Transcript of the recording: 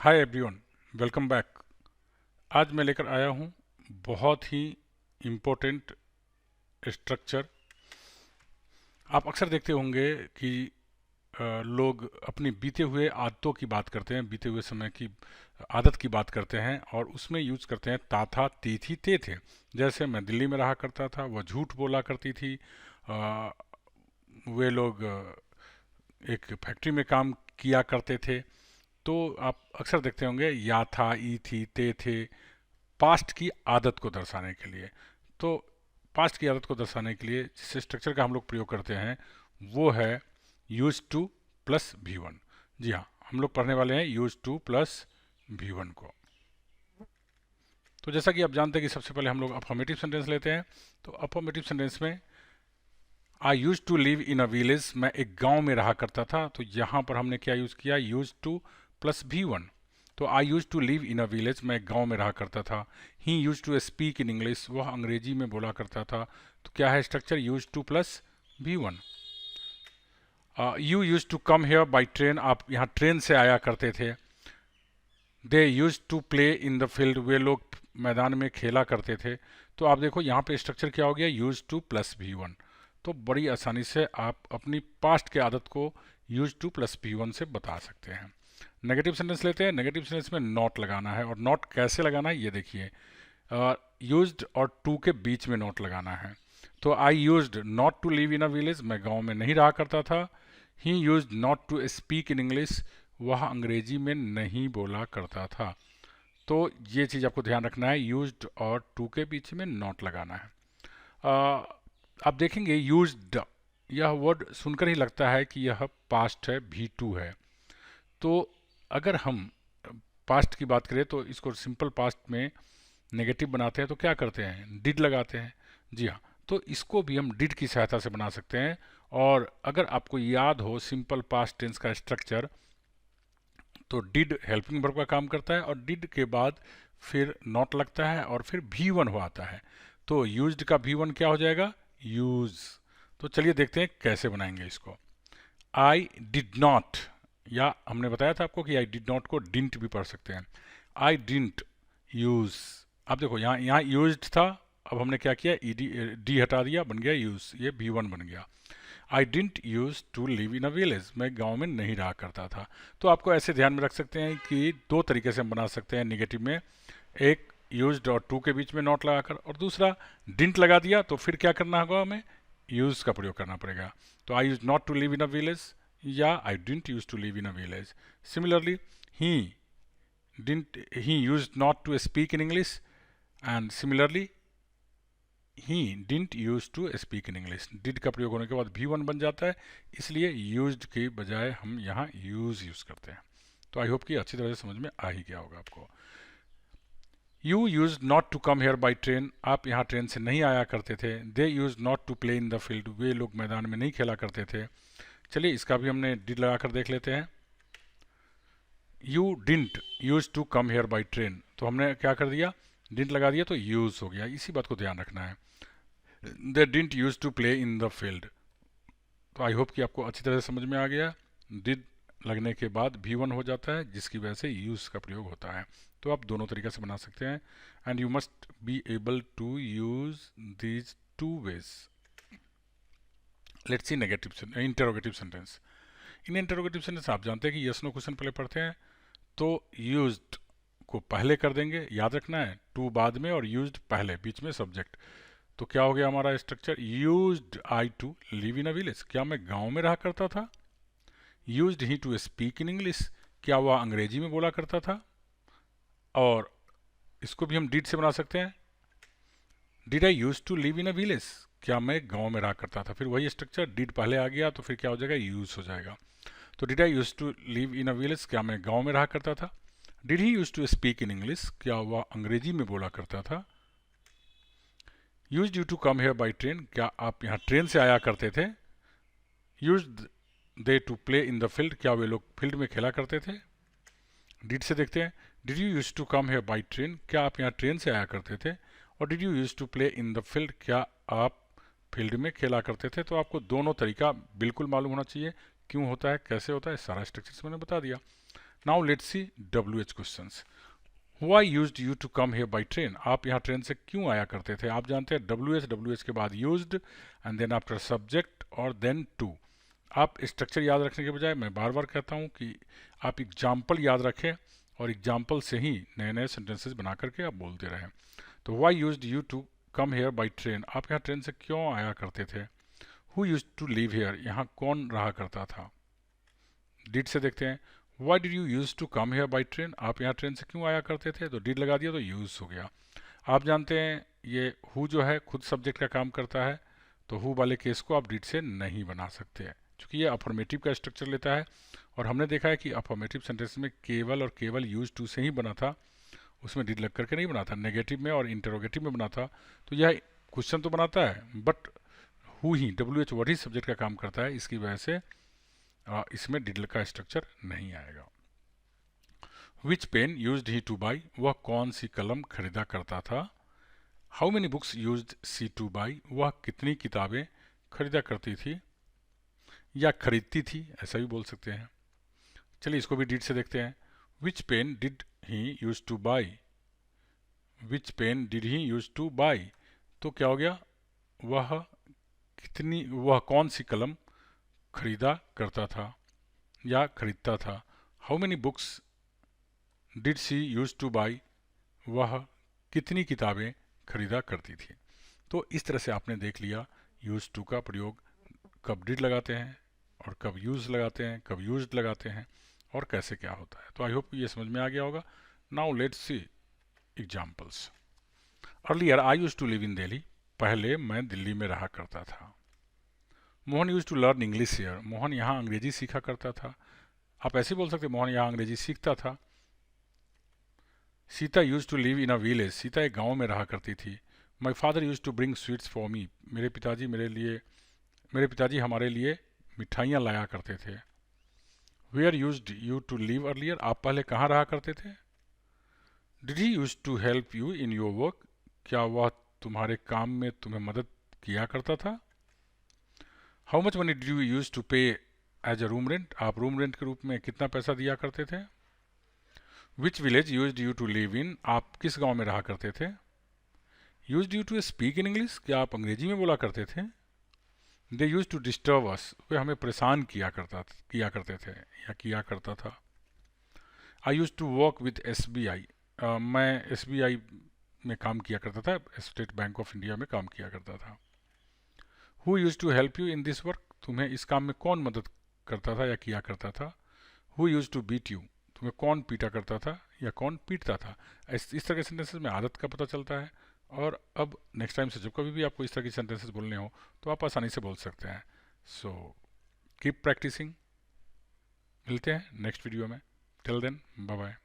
Hi everyone, welcome back. आज मैं लेकर आया हूँ बहुत ही इम्पोर्टेंट स्ट्रक्चर। आप अक्सर देखते होंगे कि लोग अपनी बीते हुए आदतों की बात करते हैं, बीते हुए समय की आदत की बात करते हैं और उसमें यूज करते हैं ता था, ती थी, ते थे। जैसे मैं दिल्ली में रहा करता था, वह झूठ बोला करती थी। अ, वे लोग एक फैक्ट्री में काम किया करते थे। तो आप अक्सर देखते होंगे या था, ई थी, ते थे, पास्ट की आदत को दर्शाने के लिए। तो पास्ट की आदत को दर्शाने के लिए जिस स्ट्रक्चर का हम लोग प्रयोग करते हैं वो है use to plus we one. जी हाँ, हम लोग पढ़ने वाले हैं use to plus we one को। तो जैसा कि आप जानते हैं कि सबसे पहले हम लोग अफर्मेटिव सेंटेंस लेते हैं। तो अफर्मेटिव सेंटेंस में I use to live in a village, मैं एक गांव में रहा करता था। तो यहाँ पर हमने क्या यूज़ किया, use to plus we one. तो I use to live in a village, मैं एक गांव में रहा करता था। He use to speak in English, वह अंग्रेजी में बोला करता था। तो क्या है structure, use to plus we one. You use to come here by train, आप यहाँ ट्रेन से आया करते थे। They use to play in the field, वे लोग मैदान में खेला करते थे। तो आप देखो यहाँ पे स्ट्रक्चर क्या हो गया, use to plus we one. तो बड़ी आसानी से आप अपनी पास्ट के आदत को use to plus we one से बता सकते हैं। नेगेटिव सेंटेंस लेते हैं। नेगेटिव सेंटेंस में नॉट लगाना है, और नॉट कैसे लगाना है ये देखिए। यूज्ड और टू के बीच में नॉट लगाना है। तो I used not to live in a village, मैं गांव में नहीं रहा करता था। He used not to speak in English, वह अंग्रेजी में नहीं बोला करता था। तो ये चीज़ आपको ध्यान रखना है, यूज्ड और टू के बीच में नॉट लगाना है। आप देखेंगे यूज्ड, यह वर्ड सुनकर ही लगता है कि यह पास्ट है, भी टू है। तो अगर हम पास्ट की बात करें तो इसको सिंपल पास्ट में नेगेटिव बनाते हैं तो क्या करते हैं, डिड लगाते हैं। जी हाँ, तो इसको भी हम डिड की सहायता से बना सकते हैं। और अगर आपको याद हो सिंपल पास्ट टेंस का स्ट्रक्चर, तो डिड हेल्पिंग वर्ब का काम करता है और डिड के बाद फिर नॉट लगता है और फिर भी वन हो आता है। तो यूज्ड का भी वन क्या हो जाएगा, यूज। तो चलिए देखते हैं कैसे बनाएंगे इसको। आई डिड नॉट, या हमने बताया था आपको कि आई डिड नॉट को डिंट भी पढ़ सकते हैं। आई डिंट यूज, अब देखो यहाँ यहाँ यूज्ड था, अब हमने क्या किया, ईडी डी हटा दिया, बन गया यूज, ये बी वन बन गया। I didn't use to live in a village, मैं गांव में नहीं रहा करता था। तो आपको ऐसे ध्यान में रख सकते हैं कि दो तरीके से हम बना सकते हैं निगेटिव में। एक यूज्ड और टू के बीच में नॉट लगाकर, और दूसरा डिंट लगा दिया तो फिर क्या करना होगा, हमें यूज का प्रयोग करना पड़ेगा। तो I use not to live in a village या I didn't use to live in a village. Similarly ही he used not to speak in English, and similarly he didn't use to speak in English। did का प्रयोग होने के बाद भी one बन जाता है, इसलिए used के बजाय हम यहाँ यूज करते हैं। तो आई होप कि अच्छी तरह से समझ में आ ही गया होगा आपको। You use not to come here by train, आप यहाँ ट्रेन से नहीं आया करते थे। They use not to play in the field, वे लोग मैदान में नहीं खेला करते थे। चलिए इसका भी हमने डिड लगाकर देख लेते हैं। You didn't use to come here by train, तो हमने क्या कर दिया, डिंट लगा दिया तो यूज हो गया, इसी बात को ध्यान रखना है। They didn't use to play in the field, तो आई होप कि आपको अच्छी तरह से समझ में आ गया। डिड लगने के बाद भी वन हो जाता है, जिसकी वजह से यूज का प्रयोग होता है। तो आप दोनों तरीके से बना सकते हैं, and you must be able to use these two ways. Let's see negative interrogative sentence. In interrogative sentence आप जानते हैं कि यस नो क्वेश्चन पहले पढ़ते हैं। तो यूज्ड को पहले कर देंगे, याद रखना है, टू बाद में और यूज्ड पहले, बीच में सब्जेक्ट। तो क्या हो गया हमारा structure, used I to live in a village, क्या मैं गांव में रहा करता था। Used he to speak in English, क्या वह अंग्रेजी में बोला करता था। और इसको भी हम डिड से बना सकते हैं, did I use to live in a village, क्या मैं गांव में रहा करता था। फिर वही स्ट्रक्चर, डिड पहले आ गया तो फिर क्या हो जाएगा, यूज हो जाएगा। तो did I use to live in a village, क्या मैं गांव में रहा करता था। Did he use to speak in English, क्या वह अंग्रेजी में बोला करता था। Use you to come here by train, क्या आप यहाँ ट्रेन से आया करते थे। Use they to play in the field, क्या वे लोग फील्ड में खेला करते थे। डिड से देखते हैं, did you use to come here by train, क्या आप यहाँ ट्रेन से आया करते थे। और did you use to play in the field, क्या आप फील्ड में खेला करते थे। तो आपको दोनों तरीका बिल्कुल मालूम होना चाहिए, क्यों होता है, कैसे होता है, सारा स्ट्रक्चर मैंने बता दिया। Now let's C WH questions. Why used you to come here by train? आप यहाँ ट्रेन से क्यों आया करते थे? आप जानते हैं WH के बाद used and then after subject और then to। आप स्ट्रक्चर याद रखने के बजाय मैं बार बार कहता हूँ कि आप एग्जाम्पल याद रखें और एग्जाम्पल से ही नए नए सेंटेंसेस बना करके आप बोलते रहें। तो why used you to come here by train? आप यहाँ ट्रेन से क्यों आया करते थे? Who used to live here? यहाँ कौन रहा करता था? डिड से देखते हैं। Why did you used to come here by train? आप यहाँ ट्रेन से क्यों आया करते थे? तो डिड लगा दिया तो यूज हो गया। आप जानते हैं ये हु जो है खुद सब्जेक्ट का काम करता है, तो हु वाले केस को आप डिड से नहीं बना सकते हैं क्योंकि ये अफर्मेटिव का स्ट्रक्चर लेता है। और हमने देखा है कि अफर्मेटिव सेंटेंस में केवल और केवल यूज टू से ही बना था, उसमें डिड लग करके नहीं बना था। नेगेटिव में और इंटरोगेटिव में बना था। तो यह क्वेश्चन तो बनाता है but who he WH word he subject का काम करता है, इसकी वजह से इसमें डिड का स्ट्रक्चर नहीं आएगा। Which pen used he to buy? वह कौन सी कलम खरीदा करता था। How many books used she to buy? वह कितनी किताबें खरीदा करती थी या खरीदती थी, ऐसा भी बोल सकते हैं। चलिए इसको भी डिड से देखते हैं। Which pen did he use to buy? Which pen did he use to buy? तो क्या हो गया? वह कौन सी कलम खरीदा करता था या खरीदता था। How many books did she use to buy? वह कितनी किताबें खरीदा करती थी। तो इस तरह से आपने देख लिया यूज टू का प्रयोग कब डिड लगाते हैं और कब यूज लगाते हैं, कब यूज्ड लगाते हैं और कैसे क्या होता है। तो आई होप ये समझ में आ गया होगा। Now let's see examples. Earlier I use to live in Delhi. पहले मैं दिल्ली में रहा करता था। Mohan use to learn English here. Mohan यहाँ अंग्रेजी सीखा करता था। आप ऐसे बोल सकते मोहन यहाँ अंग्रेजी सीखता था। Sita use to live in a village. Sita एक गाँव में रहा करती थी। My father use to bring sweets for me. मेरे पिताजी हमारे लिए मिठाइयाँ लाया करते थे। Where used you to live earlier? आप पहले कहाँ रहा करते थे। Did he use to help you in your work? क्या वह तुम्हारे काम में तुम्हें मदद किया करता था। How much money did you use to pay as a room rent? आप रूम रेंट के रूप में कितना पैसा दिया करते थे। Which village used you to live in? आप किस गांव में रहा करते थे। Used you to speak in English? क्या आप अंग्रेजी में बोला करते थे। They use to disturb us. वे हमें परेशान किया करते थे या किया करता था। आई use to work with SBI। मैं SBI में काम किया करता था, स्टेट बैंक ऑफ इंडिया में काम किया करता था। Who use to help you in this work? तुम्हें इस काम में कौन मदद करता था या किया करता था। Who use to beat you? तुम्हें कौन पीटा करता था या कौन पीटता था। इस तरह के सेंटेंसेस में आदत का पता चलता है। और अब नेक्स्ट टाइम से जब कभी भी आपको इस तरह की सेंटेंसेस बोलने हो तो आप आसानी से बोल सकते हैं। So keep practicing. मिलते हैं नेक्स्ट वीडियो में। Till then bye bye.